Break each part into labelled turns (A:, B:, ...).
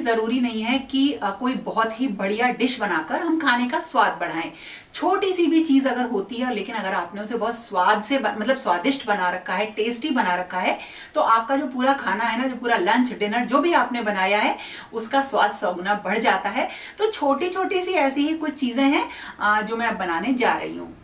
A: जरूरी नहीं है कि कोई बहुत ही बढ़िया डिश बनाकर हम खाने का स्वाद बढ़ाएं। छोटी सी भी चीज अगर होती है, लेकिन अगर आपने उसे बहुत स्वाद से मतलब स्वादिष्ट बना रखा है, टेस्टी बना रखा है, तो आपका जो पूरा खाना है ना, जो पूरा लंच डिनर जो भी आपने बनाया है, उसका स्वाद 100 गुना बढ़ जाता है। तो छोटी छोटी सी ऐसी ही कुछ चीजें हैं जो मैं अब बनाने जा रही हूँ।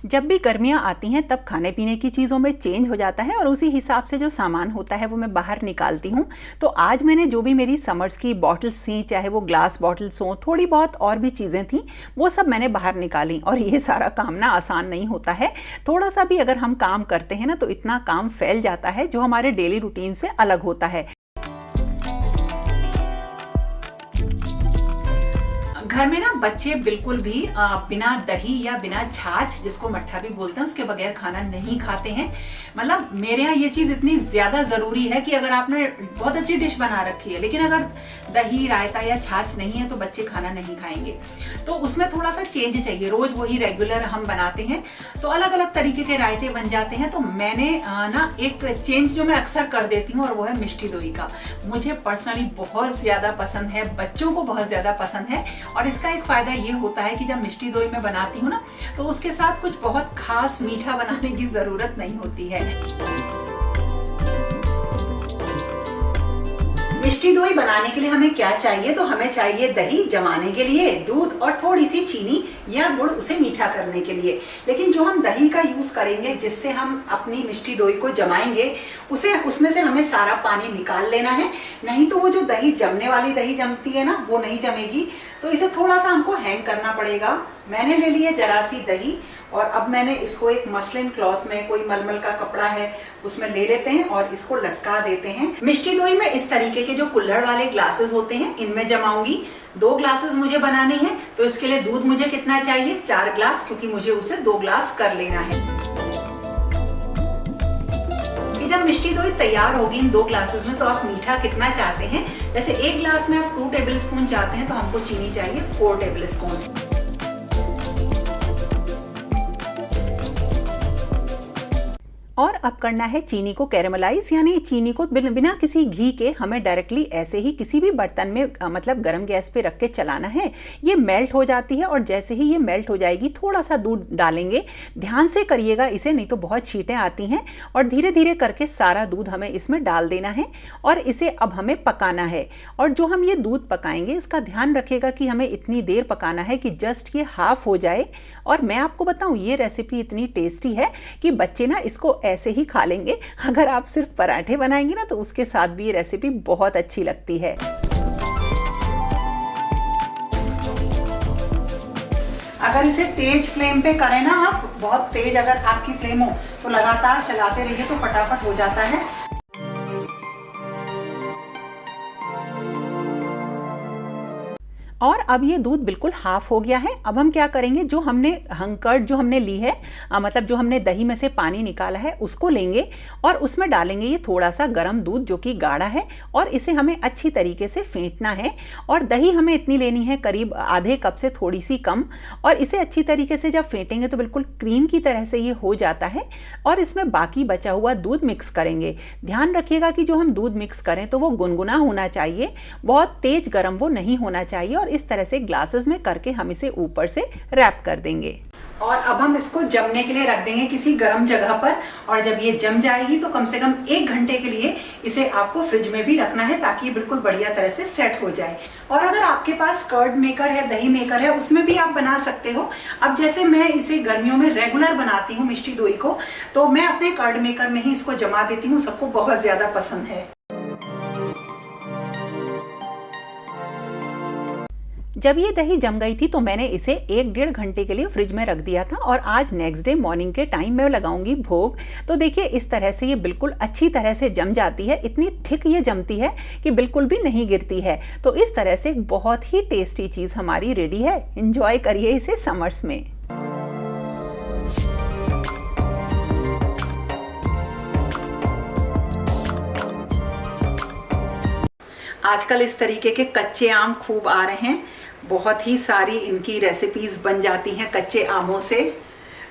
A: जब भी गर्मियाँ आती हैं तब खाने पीने की चीज़ों में चेंज हो जाता है और उसी हिसाब से जो सामान होता है वो मैं बाहर निकालती हूँ। तो आज मैंने जो भी मेरी समर्स की बॉटल्स थी, चाहे वो ग्लास बॉटल्स हों, थोड़ी बहुत और भी चीज़ें थी, वो सब मैंने बाहर निकाली। और ये सारा काम ना आसान नहीं होता है। थोड़ा सा भी अगर हम काम करते हैं ना तो इतना काम फैल जाता है जो हमारे डेली रूटीन से अलग होता है। घर में ना बच्चे बिल्कुल भी बिना दही या बिना छाछ, जिसको मट्ठा भी बोलते हैं, उसके बगैर खाना नहीं खाते हैं। मतलब मेरे यहाँ ये चीज इतनी ज्यादा जरूरी है कि अगर आपने बहुत अच्छी डिश बना रखी है लेकिन अगर दही, रायता या छाछ नहीं है तो बच्चे खाना नहीं खाएंगे। तो उसमें थोड़ा सा चेंज चाहिए। रोज वही रेगुलर हम बनाते हैं तो अलग अलग तरीके के रायते बन जाते हैं। तो मैंने ना एक चेंज जो मैं अक्सर कर देती हूँ और वो है मिष्टी दोई का। मुझे पर्सनली बहुत ज्यादा पसंद है, बच्चों को बहुत ज्यादा पसंद है। और इसका एक फायदा ये होता है कि जब मिष्टी दोई मैं बनाती हूँ ना तो उसके साथ कुछ बहुत खास मीठा बनाने की जरूरत नहीं होती है। मिष्टी दोई बनाने के लिए हमें क्या चाहिए? तो हमें चाहिए दही जमाने के लिए, दूध और थोड़ी सी चीनी या गुड़ उसे मीठा करने के लिए। लेकिन जो हम दही का यूज करेंगे, जिससे हम अपनी मिष्टी दोई को जमाएंगे, उसमें से हमें सारा पानी निकाल लेना है। नहीं तो वो जो दही जमने वाली दही जमती है ना, वो नहीं जमेगी। तो इसे थोड़ा सा हमको हैंग करना पड़ेगा। मैंने ले ली है जरा सी दही और अब मैंने इसको एक मसलिन क्लॉथ में, कोई मलमल का कपड़ा है उसमें ले लेते हैं और इसको लटका देते हैं। मिष्टी दोई में इस तरीके के जो कुल्हड़ वाले ग्लासेस होते हैं, इनमें जमाऊंगी। 2 ग्लासेस मुझे बनानी है। तो इसके लिए दूध मुझे कितना चाहिए? 4 ग्लास, क्योंकि मुझे उसे 2 ग्लास कर लेना है। जब मिष्टी दोई तैयार होगी इन 2 ग्लासेस में, तो आप मीठा कितना चाहते हैं? जैसे 1 ग्लास में आप 2 टेबल स्पून चाहते हैं तो हमको चीनी चाहिए 4 टेबल स्पून। और अब करना है चीनी को कैरेमलाइज, यानी चीनी को बिना किसी घी के हमें डायरेक्टली ऐसे ही किसी भी बर्तन में मतलब गर्म गैस पे रख के चलाना है। ये मेल्ट हो जाती है और जैसे ही ये मेल्ट हो जाएगी थोड़ा सा दूध डालेंगे। ध्यान से करिएगा इसे, नहीं तो बहुत छींटें आती हैं। और धीरे धीरे करके सारा दूध हमें इसमें डाल देना है और इसे अब हमें पकाना है। और जो हम ये दूध पकाएंगे इसका ध्यान रखिएगा कि हमें इतनी देर पकाना है कि जस्ट ये हाफ हो जाए। और मैं आपको बताऊं, ये रेसिपी इतनी टेस्टी है कि बच्चे ना इसको ऐसे ही खा लेंगे। अगर आप सिर्फ पराठे बनाएंगे ना तो उसके साथ भी ये रेसिपी बहुत अच्छी लगती है। अगर इसे तेज फ्लेम पे करें ना आप, बहुत तेज अगर आपकी फ्लेम हो तो लगातार चलाते रहिए तो फटाफट हो जाता है। और अब ये दूध बिल्कुल हाफ हो गया है। अब हम क्या करेंगे, जो हमने हंकर्ड जो हमने ली है, मतलब जो हमने दही में से पानी निकाला है, उसको लेंगे और उसमें डालेंगे ये थोड़ा सा गर्म दूध जो कि गाढ़ा है। और इसे हमें अच्छी तरीके से फेंटना है। और दही हमें इतनी लेनी है, करीब आधे कप से थोड़ी सी कम। और इसे अच्छी तरीके से जब फेंटेंगे तो बिल्कुल क्रीम की तरह से ये हो जाता है। और इसमें बाकी बचा हुआ दूध मिक्स करेंगे। ध्यान रखिएगा कि जो हम दूध मिक्स करें तो वो गुनगुना होना चाहिए, बहुत तेज गर्म वो नहीं होना चाहिए। और इस तरह से ग्लासेस में करके हम इसे ऊपर से रैप कर देंगे। और अब हम इसको जमने के लिए रख देंगे किसी गर्म जगह पर। और जब ये जम जाएगी तो कम से कम 1 घंटे के लिए इसे आपको फ्रिज में भी रखना है ताकि ये बिल्कुल बढ़िया तरह से सेट हो जाए। और अगर आपके पास कर्ड मेकर है, दही मेकर है, उसमें भी आप बना सकते हो। अब जैसे मैं इसे गर्मियों में रेगुलर बनाती हूँ मिष्टी दोई को, तो मैं अपने कर्ड मेकर में ही इसको जमा देती हूँ। सबको बहुत ज्यादा पसंद है। जब ये दही जम गई थी तो मैंने इसे 1-1.5 घंटे के लिए फ्रिज में रख दिया था। और आज नेक्स्ट डे मॉर्निंग के टाइम मैं लगाऊंगी भोग। तो देखिए इस तरह से ये बिल्कुल अच्छी तरह से जम जाती है। इतनी थिक ये जमती है कि बिल्कुल भी नहीं गिरती है। तो इस तरह से एक बहुत ही टेस्टी चीज़ हमारी रेडी है। इंजॉय करिए इसे समर्स में। आजकल इस तरीके के कच्चे आम खूब आ रहे हैं। बहुत ही सारी इनकी रेसिपीज बन जाती हैं कच्चे आमों से।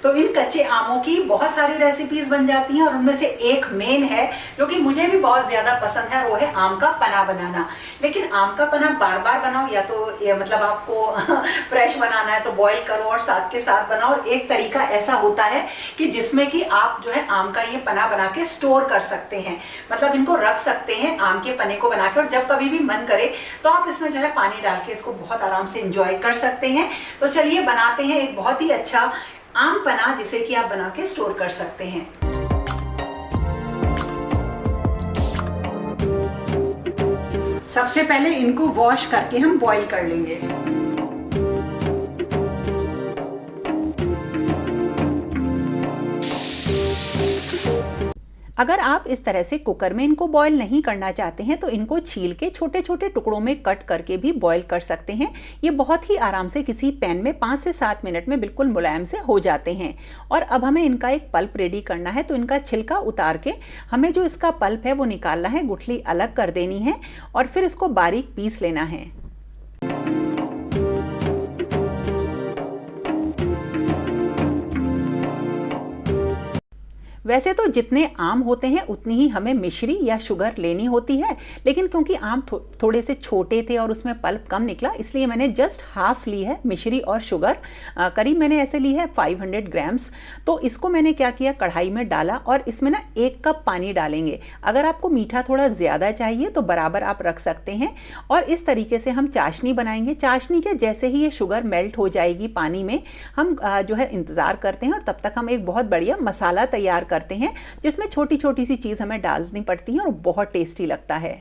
A: तो इन कच्चे आमों की बहुत सारी रेसिपीज बन जाती हैं और उनमें से एक मेन है जो कि मुझे भी बहुत ज्यादा पसंद है, वो है आम का पना बनाना। लेकिन आम का पना बार बार बनाओ या तो मतलब आपको फ्रेश बनाना है तो बॉईल करो और साथ के साथ बनाओ। और एक तरीका ऐसा होता है कि जिसमें कि आप जो है आम का ये पना बना के स्टोर कर सकते हैं, मतलब इनको रख सकते हैं आम के पने को बना के, और जब कभी भी मन करे तो आप इसमें जो है पानी डाल के इसको बहुत आराम से एंजॉय कर सकते हैं। तो चलिए बनाते हैं एक बहुत ही अच्छा आम पना जिसे कि आप बना के स्टोर कर सकते हैं। सबसे पहले इनको वॉश करके हम बॉईल कर लेंगे। अगर आप इस तरह से कुकर में इनको बॉईल नहीं करना चाहते हैं तो इनको छील के छोटे छोटे टुकड़ों में कट करके भी बॉईल कर सकते हैं। ये बहुत ही आराम से किसी पैन में 5 से 7 मिनट में बिल्कुल मुलायम से हो जाते हैं। और अब हमें इनका एक पल्प रेडी करना है, तो इनका छिलका उतार के हमें जो इसका पल्प है वो निकालना है, गुठली अलग कर देनी है और फिर इसको बारीक पीस लेना है। वैसे तो जितने आम होते हैं उतनी ही हमें मिश्री या शुगर लेनी होती है, लेकिन क्योंकि आम थोड़े से छोटे थे और उसमें पल्प कम निकला, इसलिए मैंने जस्ट हाफ ली है मिश्री और शुगर। करीब मैंने ऐसे ली है 500 ग्राम्स। तो इसको मैंने क्या किया, कढ़ाई में डाला और इसमें ना 1 कप पानी डालेंगे। अगर आपको मीठा थोड़ा ज़्यादा चाहिए तो बराबर आप रख सकते हैं। और इस तरीके से हम चाशनी बनाएंगे। चाशनी के जैसे ही ये शुगर मेल्ट हो जाएगी पानी में, हम जो है इंतज़ार करते हैं और तब तक हम एक बहुत बढ़िया मसाला तैयार करते हैं जिसमें छोटी छोटी सी चीज हमें डालनी पड़ती है और बहुत टेस्टी लगता है।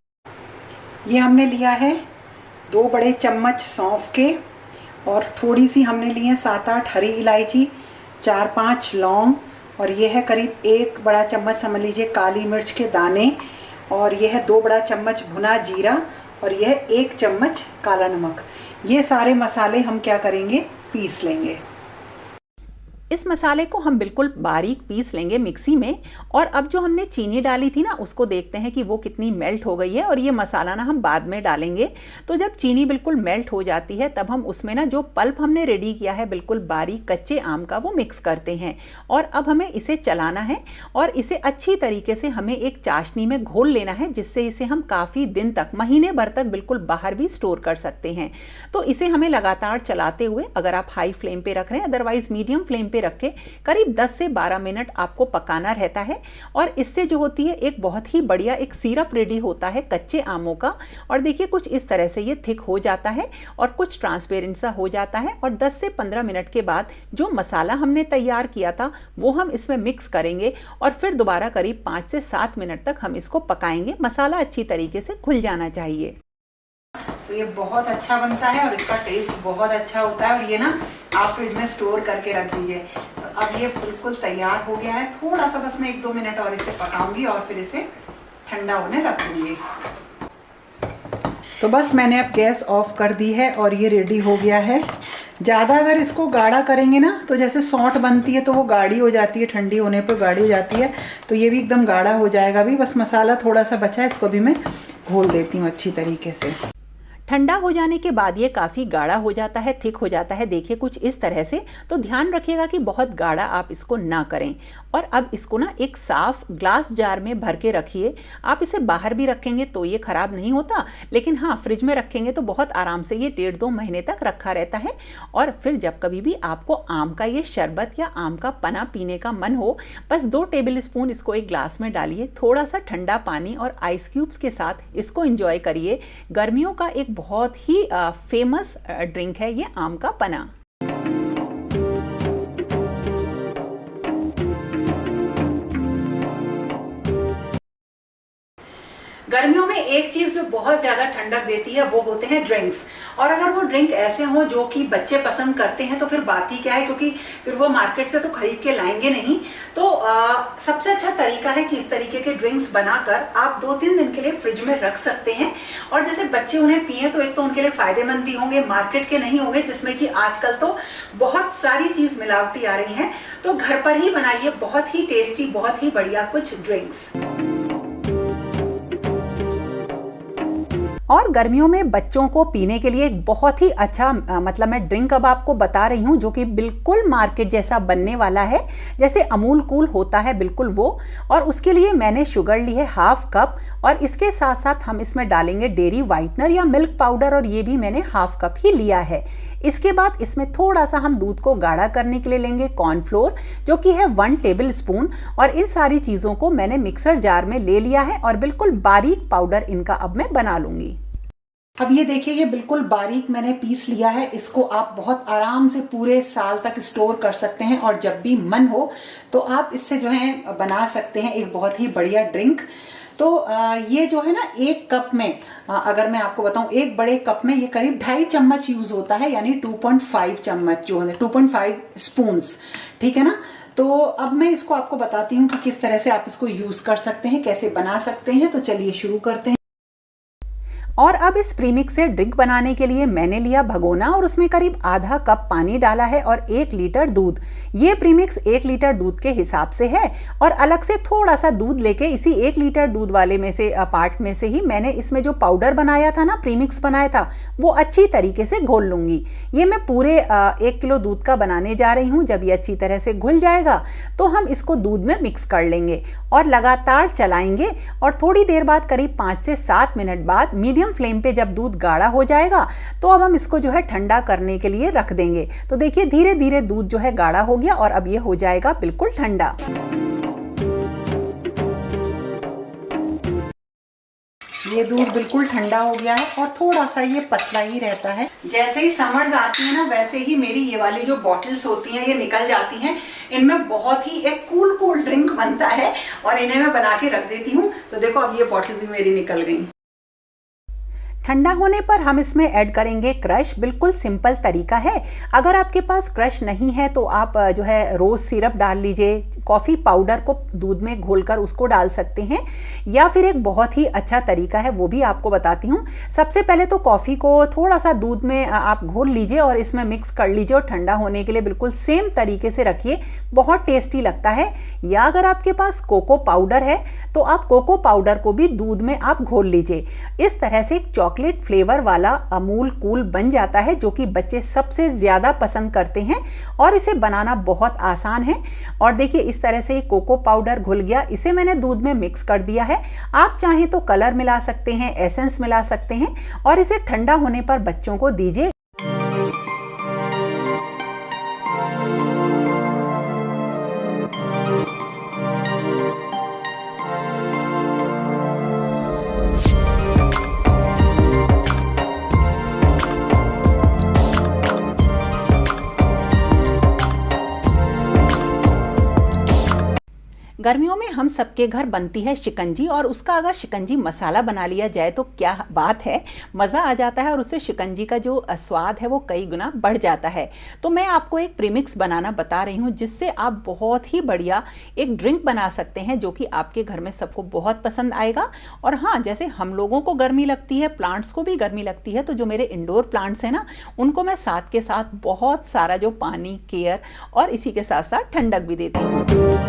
A: ये हमने लिया है 2 बड़े चम्मच सौंफ के और थोड़ी सी हमने ली है 7-8 हरी इलायची, 4-5 लौंग, और ये है करीब 1 बड़ा चम्मच समझ लीजिए काली मिर्च के दाने, और ये है 2 बड़ा चम्मच भुना जीरा, और यह है 1 चम्मच काला नमक। ये सारे मसाले हम क्या करेंगे, पीस लेंगे। इस मसाले को हम बिल्कुल बारीक पीस लेंगे मिक्सी में। और अब जो हमने चीनी डाली थी ना, उसको देखते हैं कि वो कितनी मेल्ट हो गई है। और ये मसाला ना हम बाद में डालेंगे। तो जब चीनी बिल्कुल मेल्ट हो जाती है तब हम उसमें ना जो पल्प हमने रेडी किया है बिल्कुल बारीक कच्चे आम का, वो मिक्स करते हैं। और अब हमें इसे चलाना है और इसे अच्छी तरीके से हमें एक चाशनी में घोल लेना है, जिससे इसे हम काफ़ी दिन तक, महीने भर तक बिल्कुल बाहर भी स्टोर कर सकते हैं। तो इसे हमें लगातार चलाते हुए, अगर आप हाई फ्लेम पे रख रहे हैं, अदरवाइज मीडियम फ्लेम पे रख के करीब 10 से 12 मिनट आपको पकाना रहता है। और इससे जो होती है एक बहुत ही बढ़िया एक सिरप रेडी होता है कच्चे आमों का। और देखिए कुछ इस तरह से ये थिक हो जाता है और कुछ ट्रांसपेरेंट सा हो जाता है। और 10 से 15 मिनट के बाद जो मसाला हमने तैयार किया था वो हम इसमें मिक्स करेंगे और फिर दोबारा करीब 5 से 7 मिनट तक हम इसको पकाएंगे। मसाला अच्छी तरीके से घुल जाना चाहिए। तो ये बहुत अच्छा बनता है और इसका टेस्ट बहुत अच्छा होता है। और ये ना आप फ्रिज में स्टोर करके रख दीजिए। तो अब ये बिल्कुल तैयार हो गया है। थोड़ा सा बस मैं 1-2 मिनट और इसे पकाऊंगी और फिर इसे ठंडा होने रख दूंगी। तो बस मैंने अब गैस ऑफ कर दी है और ये रेडी हो गया है। ज़्यादा अगर इसको गाढ़ा करेंगे ना तो जैसे सौंठ बनती है तो वो गाढ़ी हो जाती है, ठंडी होने पर गाढ़ी हो जाती है। तो ये भी एकदम गाढ़ा हो जाएगा। अभी बस मसाला थोड़ा सा बचा है, इसको भी मैं घोल देती हूँ अच्छी तरीके से। ठंडा हो जाने के बाद ये काफ़ी गाढ़ा हो जाता है, थिक हो जाता है, देखिए कुछ इस तरह से। तो ध्यान रखिएगा कि बहुत गाढ़ा आप इसको ना करें। और अब इसको ना एक साफ ग्लास जार में भर के रखिए। आप इसे बाहर भी रखेंगे तो ये ख़राब नहीं होता, लेकिन हाँ फ्रिज में रखेंगे तो बहुत आराम से ये 1.5-2 महीने तक रखा रहता है। और फिर जब कभी भी आपको आम का ये शरबत या आम का पना पीने का मन हो, बस 2 टेबल स्पून इसको एक ग्लास में डालिए, थोड़ा सा ठंडा पानी और आइस क्यूब्स के साथ इसको एंजॉय करिए। गर्मियों का एक बहुत ही फेमस ड्रिंक है ये आम का पना। गर्मियों में एक चीज जो बहुत ज्यादा ठंडक देती है वो होते हैं ड्रिंक्स। और अगर वो ड्रिंक ऐसे हों जो कि बच्चे पसंद करते हैं तो फिर बात ही क्या है, क्योंकि फिर वो मार्केट से तो खरीद के लाएंगे नहीं। तो सबसे अच्छा तरीका है कि इस तरीके के ड्रिंक्स बनाकर आप 2-3 दिन के लिए फ्रिज में रख सकते हैं। और जैसे बच्चे उन्हें पिए तो एक तो उनके लिए फायदेमंद भी होंगे, मार्केट के नहीं होंगे जिसमें कि आजकल तो बहुत सारी चीज मिलावटी आ रही है। तो घर पर ही बनाइए बहुत ही टेस्टी, बहुत ही बढ़िया कुछ ड्रिंक्स। और गर्मियों में बच्चों को पीने के लिए एक बहुत ही अच्छा मतलब मैं ड्रिंक अब आपको बता रही हूँ, जो कि बिल्कुल मार्केट जैसा बनने वाला है, जैसे अमूल कूल होता है बिल्कुल वो। और उसके लिए मैंने शुगर ली है 1/2 कप, और इसके साथ साथ हम इसमें डालेंगे डेयरी वाइटनर या मिल्क पाउडर, और ये भी मैंने 1/2 कप ही लिया है। इसके बाद इसमें थोड़ा सा हम दूध को गाढ़ा करने के लिए लेंगे कॉर्नफ्लोर, जो कि है 1 टेबल स्पून। और इन सारी चीज़ों को मैंने मिक्सर जार में ले लिया है और बिल्कुल बारीक पाउडर इनका अब मैं बना लूँगी। अब ये देखिए, ये बिल्कुल बारीक मैंने पीस लिया है। इसको आप बहुत आराम से पूरे साल तक स्टोर कर सकते हैं, और जब भी मन हो तो आप इससे जो है बना सकते हैं एक बहुत ही बढ़िया ड्रिंक। तो ये जो है ना, 1 कप में अगर मैं आपको बताऊं, एक बड़े कप में ये करीब 2.5 चम्मच यूज होता है, यानी 2.5 चम्मच जो है 2.5 स्पून्स, ठीक है ना। तो अब मैं इसको आपको बताती हूँ कि किस तरह से आप इसको यूज कर सकते हैं, कैसे बना सकते हैं। तो चलिए शुरू करते हैं। और अब इस प्रीमिक्स से ड्रिंक बनाने के लिए मैंने लिया भगोना, और उसमें करीब आधा कप पानी डाला है और 1 लीटर दूध। ये प्रीमिक्स 1 लीटर दूध के हिसाब से है, और अलग से थोड़ा सा दूध लेके इसी 1 लीटर दूध वाले में से पार्ट में से ही मैंने इसमें जो पाउडर बनाया था ना, प्रीमिक्स बनाया था, वो अच्छी तरीके से घोल लूंगी। ये मैं पूरे 1 किलो दूध का बनाने जा रही हूँ। जब ये अच्छी तरह से घुल जाएगा तो हम इसको दूध में मिक्स कर लेंगे और लगातार चलाएंगे, और थोड़ी देर बाद करीब 5 से 7 मिनट बाद मीडियम फ्लेम पे जब दूध गाढ़ा हो जाएगा तो अब हम इसको जो है ठंडा करने के लिए रख देंगे। तो देखिए धीरे धीरे दूध जो है गाढ़ा हो गया, और अब ये हो जाएगा बिल्कुल ठंडा। ये दूध बिल्कुल ठंडा हो गया है, और थोड़ा सा ये पतला ही रहता है। जैसे ही समर्स आती है ना, वैसे ही मेरी ये वाली जो बॉटल्स होती हैं ये निकल जाती हैं। इनमें बहुत ही एक कूल ड्रिंक बनता है, और इन्हें मैं बना के रख देती हूँ। तो देखो अब ये बॉटल भी मेरी निकल गई। ठंडा होने पर हम इसमें ऐड करेंगे क्रश। बिल्कुल सिंपल तरीका है। अगर आपके पास क्रश नहीं है तो आप जो है रोज सिरप डाल लीजिए, कॉफ़ी पाउडर को दूध में घोलकर उसको डाल सकते हैं, या फिर एक बहुत ही अच्छा तरीका है, वो भी आपको बताती हूँ। सबसे पहले तो कॉफ़ी को थोड़ा सा दूध में आप घोल लीजिए और इसमें मिक्स कर लीजिए, और ठंडा होने के लिए बिल्कुल सेम तरीके से रखिए, बहुत टेस्टी लगता है। या अगर आपके पास कोको पाउडर है तो आप कोको पाउडर को भी दूध में आप घोल लीजिए। इस तरह से एक चॉकलेट फ्लेवर वाला अमूल कूल बन जाता है, जो कि बच्चे सबसे ज़्यादा पसंद करते हैं, और इसे बनाना बहुत आसान है। और देखिए इस तरह से कोको पाउडर घुल गया, इसे मैंने दूध में मिक्स कर दिया है। आप चाहें तो कलर मिला सकते हैं, एसेंस मिला सकते हैं, और इसे ठंडा होने पर बच्चों को दीजिए। गर्मियों में हम सबके घर बनती है शिकंजी, और उसका अगर शिकंजी मसाला बना लिया जाए तो क्या बात है, मज़ा आ जाता है, और उससे शिकंजी का जो स्वाद है वो कई गुना बढ़ जाता है। तो मैं आपको एक प्रीमिक्स बनाना बता रही हूँ, जिससे आप बहुत ही बढ़िया एक ड्रिंक बना सकते हैं, जो कि आपके घर में सबको बहुत पसंद आएगा। और हाँ, जैसे हम लोगों को गर्मी लगती है, प्लांट्स को भी गर्मी लगती है, तो जो मेरे इंडोर प्लांट्स हैं ना, उनको मैं साथ के साथ बहुत सारा जो पानी, केयर और इसी के साथ साथ ठंडक भी देती हूँ।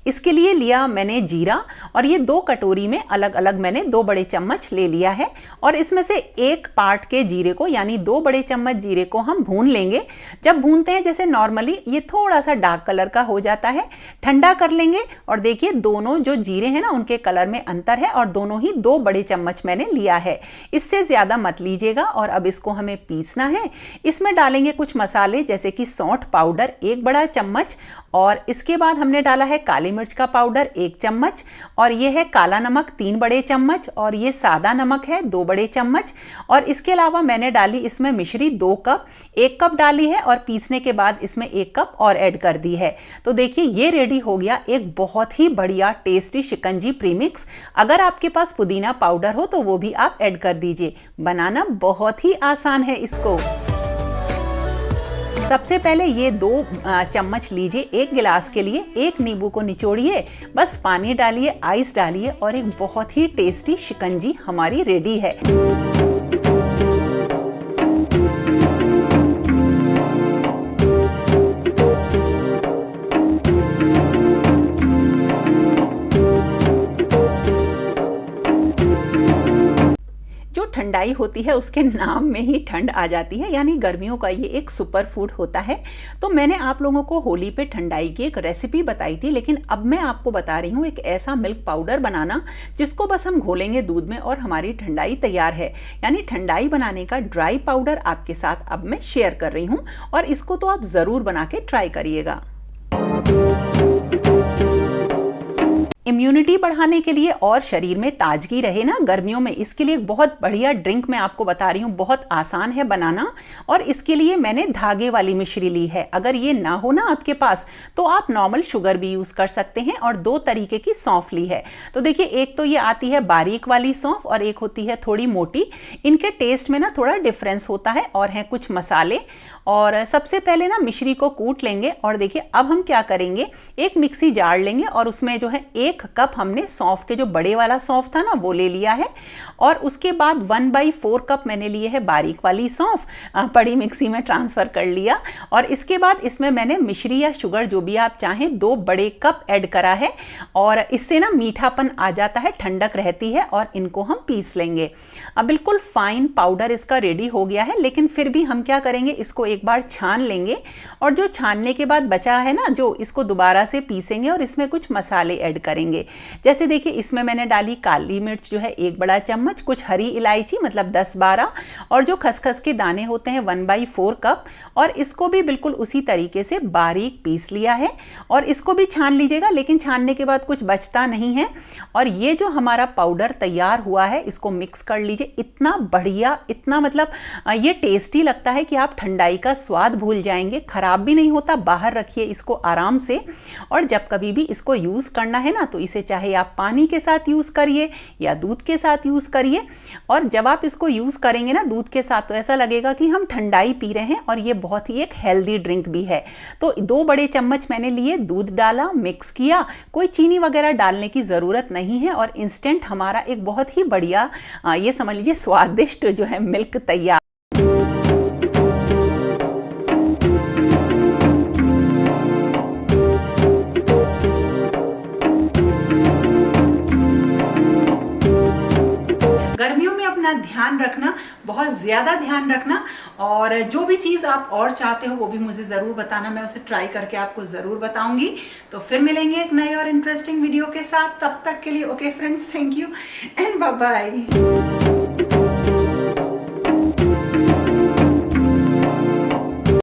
A: इसके लिए लिया मैंने जीरा, और ये 2 कटोरी में अलग अलग मैंने 2 बड़े चम्मच ले लिया है, और इसमें से 1 पार्ट के जीरे को यानी 2 बड़े चम्मच जीरे को हम भून लेंगे। जब भूनते हैं जैसे नॉर्मली ये थोड़ा सा डार्क कलर का हो जाता है, ठंडा कर लेंगे, और देखिए दोनों जो जीरे हैं ना उनके कलर में अंतर है, और दोनों ही 2 बड़े चम्मच मैंने लिया है, इससे ज़्यादा मत लीजिएगा। और अब इसको हमें पीसना है। इसमें डालेंगे कुछ मसाले, जैसे कि सौंठ पाउडर 1 बड़ा चम्मच, और इसके बाद हमने डाला है काली मिर्च का पाउडर 1 चम्मच, और ये है काला नमक 3 बड़े चम्मच, और ये सादा नमक है 2 बड़े चम्मच, और इसके अलावा मैंने डाली इसमें मिश्री 2 कप, 1 कप डाली है, और पीसने के बाद इसमें 1 कप और ऐड कर दी है। तो देखिए ये रेडी हो गया एक बहुत ही बढ़िया टेस्टी शिकंजी प्रीमिक्स। अगर आपके पास पुदीना पाउडर हो तो वो भी आप ऐड कर दीजिए। बनाना बहुत ही आसान है इसको। सबसे पहले ये 2 चम्मच लीजिए, 1 गिलास के लिए 1 नींबू को निचोड़िए, बस पानी डालिए, आइस डालिए, और एक बहुत ही टेस्टी शिकंजी हमारी रेडी है। होती है उसके नाम में ही ठंड आ जाती है, यानी गर्मियों का ये एक सुपर फूड होता है। तो मैंने आप लोगों को होली पे ठंडाई की एक रेसिपी बताई थी, लेकिन अब मैं आपको बता रही हूँ एक ऐसा मिल्क पाउडर बनाना जिसको बस हम घोलेंगे दूध में और हमारी ठंडाई तैयार है। यानी ठंडाई बनाने का ड्राई पाउडर आपके साथ अब मैं शेयर कर रही हूँ, और इसको तो आप ज़रूर बना के ट्राई करिएगा। इम्यूनिटी बढ़ाने के लिए और शरीर में ताजगी रहे ना गर्मियों में, इसके लिए एक बहुत बढ़िया ड्रिंक मैं आपको बता रही हूँ, बहुत आसान है बनाना। और इसके लिए मैंने धागे वाली मिश्री ली है। अगर ये ना हो ना आपके पास तो आप नॉर्मल शुगर भी यूज़ कर सकते हैं। और 2 तरीके की सौंफ ली है। तो देखिए, एक तो ये आती है बारीक वाली सौंफ और एक होती है थोड़ी मोटी। इनके टेस्ट में ना थोड़ा डिफरेंस होता है और हैं कुछ मसाले। और सबसे पहले ना मिश्री को कूट लेंगे। और देखिए अब हम क्या करेंगे, एक मिक्सी जार लेंगे और उसमें जो है 1 कप हमने सौंफ के जो बड़े वाला सौंफ था ना वो ले लिया है। और उसके बाद 1/4 कप मैंने लिए है बारीक वाली सौंफ, बड़ी मिक्सी में ट्रांसफ़र कर लिया। और इसके बाद इसमें मैंने मिश्री या शुगर जो भी आप चाहें 2 बड़े कप ऐड करा है। और इससे ना मीठापन आ जाता है, ठंडक रहती है, और इनको हम पीस लेंगे। अब बिल्कुल फाइन पाउडर इसका रेडी हो गया है, लेकिन फिर भी हम क्या करेंगे, इसको एक बार छान लेंगे। और जो छानने के बाद बचा है ना, जो इसको दोबारा से पीसेंगे और इसमें कुछ मसाले ऐड करेंगे। जैसे देखिए, इसमें मैंने डाली काली मिर्च जो है 1 बड़ा चम्मच, कुछ हरी इलायची मतलब 10-12, और जो खसखस के दाने होते हैं 1/4 कप। और इसको भी बिल्कुल उसी तरीके से बारीक पीस लिया है। और इसको भी छान लीजिएगा, लेकिन छानने के बाद कुछ बचता नहीं है। और ये जो हमारा पाउडर तैयार हुआ है इसको मिक्स कर लीजिए। इतना बढ़िया, इतना मतलब ये टेस्टी लगता है कि आप ठंडाई का स्वाद भूल जाएंगे। खराब भी नहीं होता। बाहर रखिए इसको आराम से। और जब कभी भी इसको यूज़ करना है ना, तो इसे चाहे आप पानी के साथ यूज़ करिए या दूध के साथ यूज़ करिए। और जब आप इसको यूज़ करेंगे ना दूध के साथ, तो ऐसा लगेगा कि हम ठंडाई पी रहे हैं। और ये बहुत ही एक हेल्दी ड्रिंक भी है। तो 2 बड़े चम्मच मैंने लिए, दूध डाला, मिक्स किया। कोई चीनी वगैरह डालने की ज़रूरत नहीं है। और इंस्टेंट हमारा एक बहुत ही बढ़िया, ये समझ लीजिए स्वादिष्ट जो है मिल्क तैयार। गर्मियों में अपना ध्यान रखना, बहुत ज़्यादा ध्यान रखना। और जो भी चीज़ आप और चाहते हो वो भी मुझे ज़रूर बताना, मैं उसे ट्राई करके आपको ज़रूर बताऊंगी। तो फिर मिलेंगे एक नए और इंटरेस्टिंग वीडियो के साथ। तब तक के लिए okay friends, thank you and bye bye.